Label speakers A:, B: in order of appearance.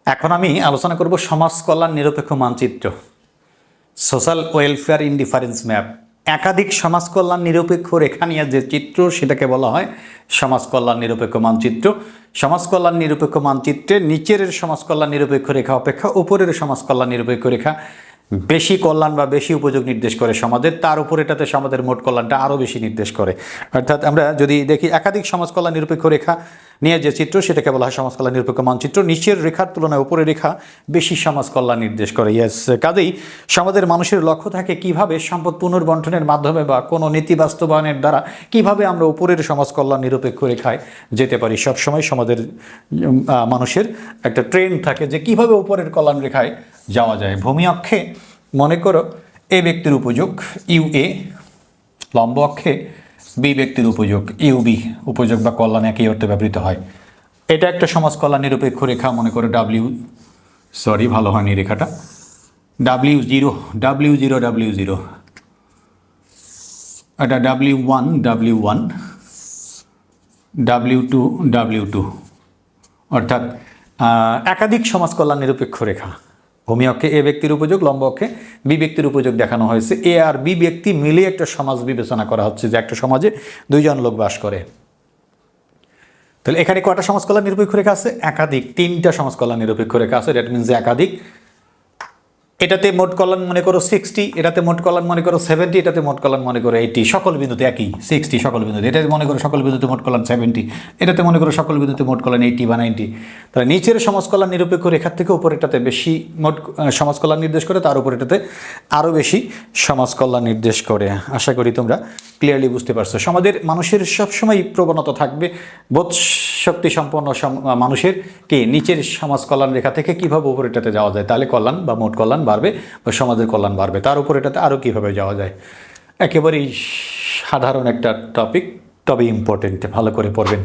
A: এখন আমি আলোচনা করব সমাজ কল্যাণ নিরপেক্ষ মানচিত্র, সোশ্যাল ওয়েলফেয়ার ইনডিফারেন্স ম্যাপ। একাধিক সমাজ কল্যাণ নিরপেক্ষ রেখা নিয়ে যে চিত্র, সেটাকে বলা হয় সমাজ কল্যাণ নিরপেক্ষ মানচিত্র। সমাজ কল্যাণ নিরপেক্ষ মানচিত্রে নিচের সমাজ কল্যাণ নিরপেক্ষ রেখা অপেক্ষা উপরের সমাজ কল্যাণ নিরপেক্ষ রেখা বেশি কল্যাণ বা বেশি উপযোগ নির্দেশ করে সমাজের, তার উপর এটাতে সমাজের মোট কল্যাণটা আরও বেশি নির্দেশ করে। অর্থাৎ আমরা যদি দেখি একাধিক সমাজ কল্যাণ নিরপেক্ষ রেখা নিয়ে যে চিত্র, সেটাকে বলা হয় সমাজ কল্যাণ নিরপেক্ষ মানচিত্র। নিচের রেখার তুলনায় উপরের রেখা বেশি সমাজ কল্যাণ নির্দেশ করে। ইয়েস, কাজেই সমাজের মানুষের লক্ষ্য থাকে কিভাবে সম্পদ পুনর্বন্টনের মাধ্যমে বা কোনো নীতি বাস্তবায়নের দ্বারা কিভাবে আমরা উপরের সমাজ কল্যাণ নিরপেক্ষ রেখায় যেতে পারি। সবসময় সমাজের মানুষের একটা ট্রেন্ড থাকে যে কিভাবে উপরের কল্যাণ রেখায় যাওয়া যায়। ভূমি অক্ষে মনে করো এ ব্যক্তির উপযোগ ইউএ, লম্ব অক্ষে বি ব্যক্তির উপযোগ ইউবি, উপযোগ বা কল্যাণ একই অর্থে ব্যবহৃত হয়। এটা একটা সমাজ কল্যাণ নিরপেক্ষ রেখা, মনে করো ভালো হয়নি রেখাটা, W0 এটা W1 W2 অর্থাৎ একাধিক সমাজ কল্যাণ নিরপেক্ষ রেখা। ভূমি অক্ষে এ ব্যক্তির উপযোগ, লম্ব অক্ষে বি ব্যক্তির উপযোগ দেখানো হয়েছে। এ আর বি ব্যক্তি মিলে একটা সমাজ বিবেচনা করা হচ্ছে যে একটা সমাজে দুইজন লোক বাস করে। তাহলে এখানে কয়টা সমাজ কল্যাণ নিরপেক্ষ রেখা আছে? একাধিক, 3টা সমাজ কল্যাণ নিরপেক্ষ রেখা আছে। দ্যাট মিনস একাধিক। এটাতে মোট কল্যাণ মনে করো 60, এটাতে মোট কল্যাণ মনে করো 70, এটাতে মোট কল্যাণ মনে করো 80। সকল বিন্দুতে একই 60 সকল বিন্দুতে। এটাতে মনে করো সকল বিন্দুতে মোট কল্যাণ 70, এটাতে মনে করো সকল বিন্দুতে মোট কল্যাণ 80 বা 90। তাহলে নিচের সমাজ কল্যাণ নিরপেক্ষ রেখার থেকে উপরেটাতে বেশি মোট সমাজ কল্যাণ নির্দেশ করে, তার উপরেটাতে আরও বেশি সমাজ কল্যাণ নির্দেশ করে। আশা করি তোমরা ক্লিয়ারলি বুঝতে পারছো। সমাজের মানুষের সবসময় প্রবণতা থাকবে বোধ শক্তি সম্পন্ন মানুষের কি নিচের সমাজ কল্যাণ রেখা থেকে কীভাবে উপরেটাতে যাওয়া যায়, তাহলে কল্যাণ বা মোট কল্যাণ বাড়বে বা সমাজের কল্যাণ বাড়বে। তার উপর এটাতে আরও কীভাবে যাওয়া যায়। একেবারেই সাধারণ একটা টপিক, তবে ইম্পর্টেন্ট, ভালো করে পড়বেন।